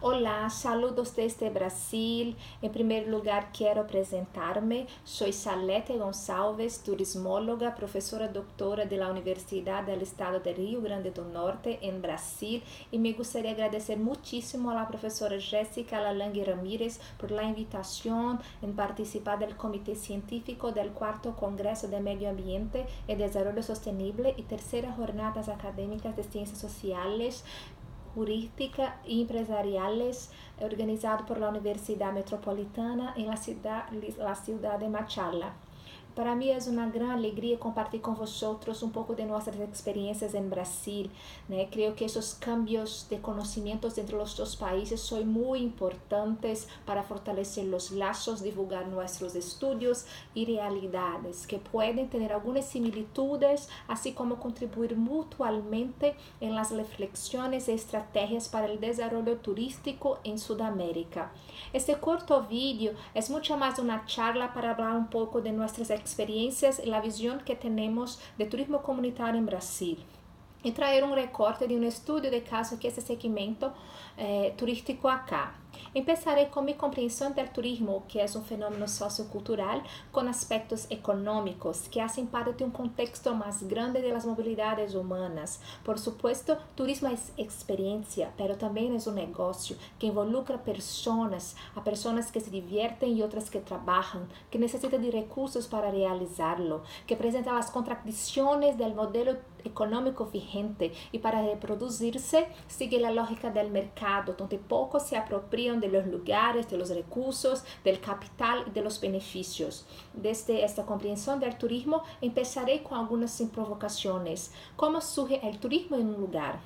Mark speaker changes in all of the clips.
Speaker 1: Olá, saludos desde Brasil. Em primeiro lugar, quero apresentar-me. Sou Salete Gonçalves, turismóloga, professora doutora da Universidade do Estado de Rio Grande do Norte, em Brasil, e me gostaria de agradecer muitíssimo à professora Jéssica Lalangue Ramírez por la invitación en participar del Comité Científico del Cuarto Congreso de Medio Ambiente y Desarrollo Sostenible y tercera Jornadas Académicas de Ciencias Sociales, Jurídica e Empresariales, organizado por la Universidad Metropolitana en la ciudad de Machala. Para mim é uma grande alegria compartilhar com vocês pouco de nossas experiências em Brasil, né? Creio que esses cambios de conhecimentos entre os dois países são muito importantes para fortalecer os laços, divulgar nossos estudos e realidades, que podem ter algumas similitudes, assim como contribuir mutuamente em las reflexões e estratégias para o desenvolvimento turístico em Sudamérica. Este corto vídeo é muito mais uma charla para falar pouco de nossas experiencias y la visión que tenemos de turismo comunitario en Brasil y traer un recorte de un estudio de caso que es el segmento turístico acá. Empezaré con mi comprensión del turismo, que es un fenómeno sociocultural con aspectos económicos que hacen parte de un contexto más grande de las movilidades humanas. Por supuesto, turismo es experiencia, pero también es un negocio que involucra personas, a personas que se divierten y otras que trabajan, que necesitan de recursos para realizarlo, que presenta las contradicciones del modelo econômico vigente e para reproducir-se sigue a lógica do mercado, onde poucos se apropriam de los lugares, de los recursos, del capital e de los beneficios. Desde esta compreensão do turismo, empezaré com algumas provocações. Como surge o turismo em um lugar?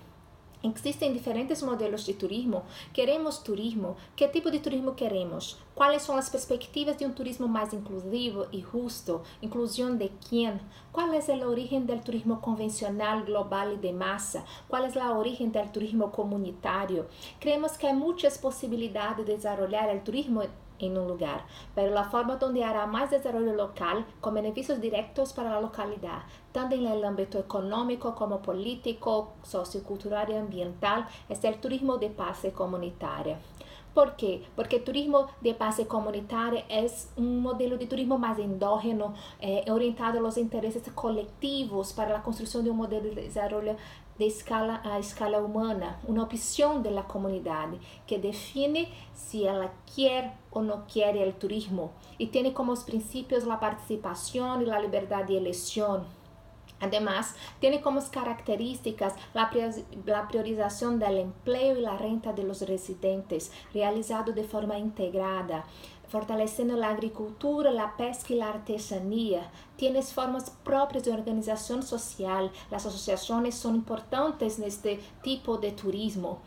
Speaker 1: Existem diferentes modelos de turismo. Queremos turismo? Que tipo de turismo queremos? Quais são as perspectivas de um turismo mais inclusivo e justo? Inclusão de quem? Qual é a origem do turismo convencional, global e de massa? Qual é a origem do turismo comunitário? Creemos que há muitas possibilidades de desenvolver o turismo em um lugar, pero a forma onde hará mais desenvolvimento local com benefícios diretos para a localidade, tanto em el âmbito econômico como político, sociocultural e ambiental, é o turismo de base comunitária. ¿Por quê? Porque o turismo de base comunitária é um modelo de turismo mais endógeno, orientado aos interesses coletivos para a construção de um modelo de desenvolvimento a escala humana, uma opção da comunidade que define se ela quer ou não quer o turismo e tem como os princípios a participação e a liberdade de eleição. Además, tiene como características la priorización del empleo y la renta de los residentes, realizado de forma integrada, fortalecendo la agricultura, la pesca y la artesanía. Tiene formas propias de organización social. Las asociaciones son importantes en este tipo de turismo.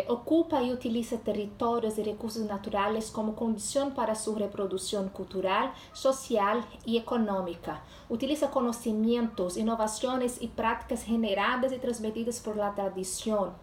Speaker 1: Ocupa e utiliza territórios e recursos naturais como condição para sua reprodução cultural, social e econômica. Utiliza conhecimentos, inovações e práticas generadas e transmitidas por la tradição.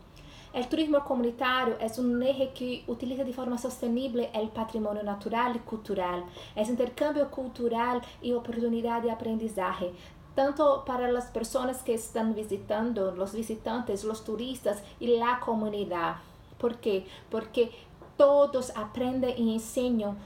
Speaker 1: O turismo comunitário é um eje que utiliza de forma sostenível o patrimônio natural e cultural. É intercâmbio cultural e oportunidade de aprendizagem, tanto para as pessoas que estão visitando, os visitantes, os turistas e a comunidade. ¿Por quê? Porque todos aprendem e ensinam,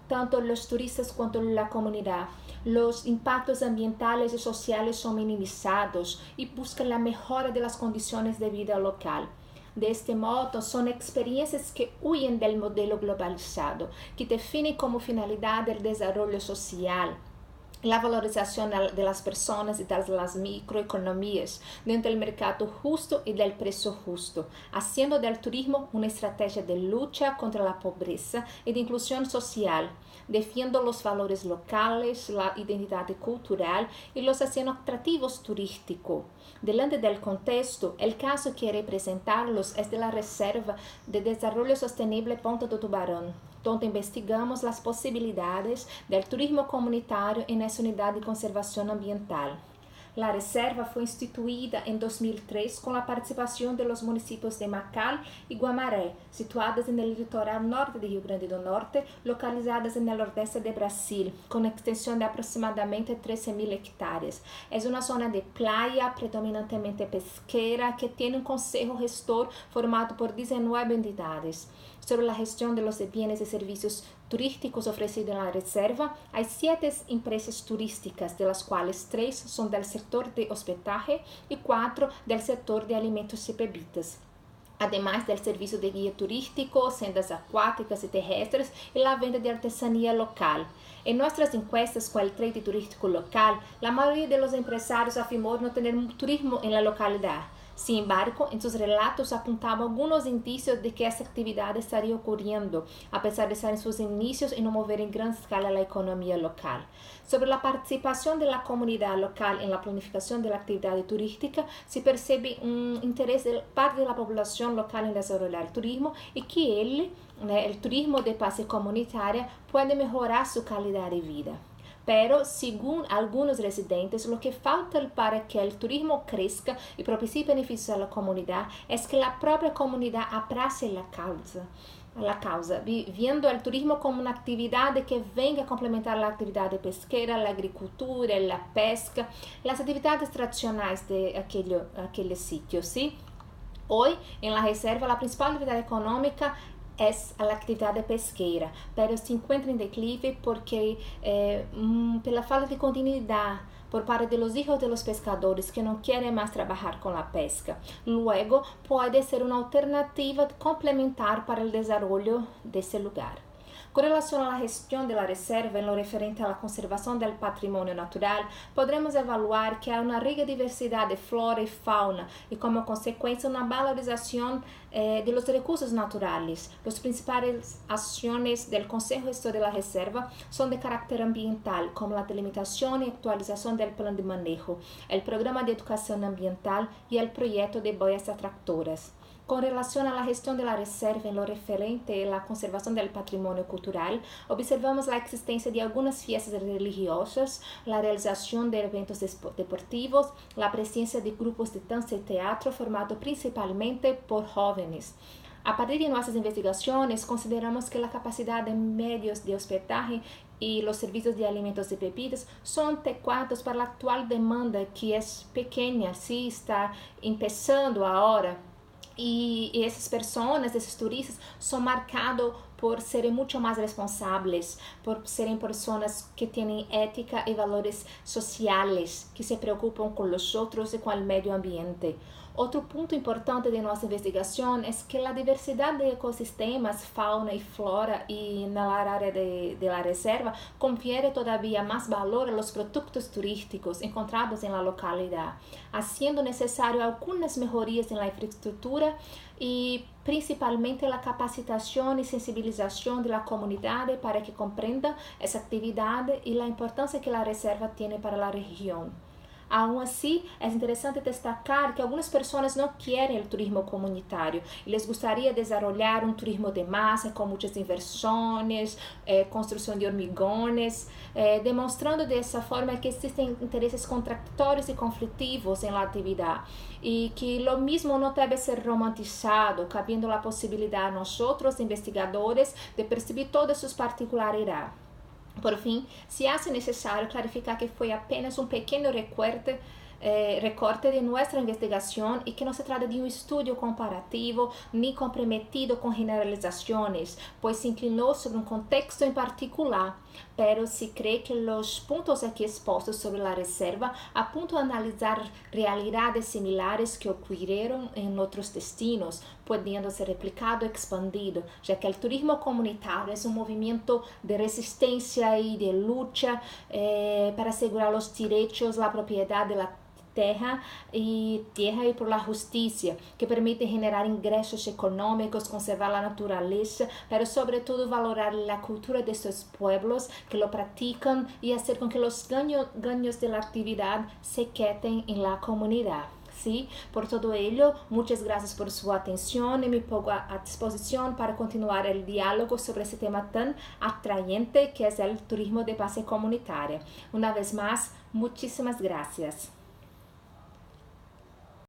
Speaker 1: tanto os turistas quanto a comunidade. Os impactos ambientais e sociais são minimizados e buscam a melhora das condições de vida local. Deste modo, são experiências que huyen do modelo globalizado, que definem como finalidade o desenvolvimento social, la valorización de las personas y de las microeconomías dentro del mercado justo y del precio justo, haciendo del turismo una estrategia de lucha contra la pobreza y de inclusión social, defiendo los valores locales, la identidad cultural y los haciendo atractivos turísticos. Delante del contexto, el caso que representarlos es de la Reserva de Desarrollo Sostenible Ponta do Tubarão, donde investigamos as possibilidades do turismo comunitário em essa unidade de conservação ambiental. La reserva foi instituída em 2003 com a participação dos municípios de Macal e Guamaré, situadas no litoral norte de Rio Grande do Norte, localizadas no nordeste de Brasil, com extensão de aproximadamente 13.000 hectares. É uma zona de playa predominantemente pesqueira que tem um conselho gestor formado por 19 entidades. Sobre a gestão de los bienes e serviços turísticos ofrecidos na reserva, há 7 empresas turísticas, de las quais 3 são do setor de hospedaje e 4 do setor de alimentos e bebidas. Además del serviço de guia turístico, sendas acuáticas e terrestres e a venda de artesanía local. Em nossas encuestas com o trade turístico local, a maioria dos empresários afirmou não ter turismo em la localidade. Sin embargo, en sus relatos apuntaba algunos indicios de que esa actividad estaría ocurriendo, a pesar de estar en sus inicios y no mover en gran escala la economía local. Sobre la participación de la comunidad local en la planificación de la actividad turística, se percibe un interés de parte de la población local en desarrollar el turismo y que el turismo de base comunitaria puede mejorar su calidad de vida. Pero, según algunos residentes, lo que falta para que el turismo crezca y propicie beneficios a la comunidad es que la propia comunidad abrace la causa, viendo el turismo como una actividad que venga a complementar la actividad pesquera, la agricultura, la pesca, las actividades tradicionales de aquel sitio, ¿sí? Hoy, en la reserva, la principal actividad económica es a la actividad pesquera, pero se encuentra en declive porque pela falta de continuidad por parte de los hijos de los pescadores que no quieren más trabajar con la pesca. Luego puede ser una alternativa complementar para el desarrollo de ese lugar. Com relação à gestão da reserva, em lo referente à conservação do patrimônio natural, podemos evaluar que há uma rica diversidade de flora e fauna e, como consequência, uma valorização de los recursos naturales. As principais ações do Conselho Gestor da Reserva são de caráter ambiental, como a delimitação e atualização do plano de manejo, o programa de educação ambiental e o projeto de boias atractoras. Com relação à gestão da reserva em lo referente à conservação do patrimônio cultural, observamos a existência de algumas fiestas religiosas, a realização de eventos deportivos, a presença de grupos de dança e teatro formados principalmente por jovens. A partir de nossas investigações, consideramos que a capacidade de meios de hospedagem e os serviços de alimentos e bebidas são adequados para a atual demanda, que é pequena, se está começando agora. E essas pessoas, esses turistas, são marcados por serem muito mais responsáveis, por serem pessoas que têm ética e valores sociais, que se preocupam com os outros e com o meio ambiente. Outro ponto importante de nossa investigação é que a diversidade de ecossistemas, fauna e flora e na área da reserva confere todavia mais valor aos produtos turísticos encontrados na localidade, sendo necessário algumas melhorias na infraestrutura e principalmente a capacitação e sensibilização da comunidade para que compreenda essa atividade e a importância que a reserva tem para a região. Aún assim, é interessante destacar que algumas pessoas não querem o turismo comunitário e les gostaria de desenvolver um turismo de massa com muitas inversões, construção de hormigões, demonstrando dessa forma que existem interesses contraditórios e conflitivos na atividade e que o mesmo não deve ser romantizado, cabendo a possibilidade a nós, investigadores, de perceber todas suas particularidades. Por fim, se hace necessário clarificar que foi apenas um pequeno recorte de nossa investigação e que não se trata de um estudo comparativo nem comprometido com generalizações, pois se inclinou sobre um contexto em particular, pero se crê que os pontos aqui expostos sobre a reserva apontam a analisar realidades similares que ocorreram em outros destinos, podendo ser replicado e expandido, já que o turismo comunitário é um movimento de resistência e de luta para assegurar os direitos, a propriedade da terra e por la justiça, que permite generar ingressos econômicos, conservar a natureza, mas sobretudo valorar a cultura de seus pueblos que lo praticam e fazer com que os ganhos da atividade se queden em la comunidade. ¿Sí? Por todo ello, muchas gracias por su atención y me pongo a disposición para continuar el diálogo sobre ese tema tan atrayente que es el turismo de base comunitaria. Una vez más, muchísimas gracias.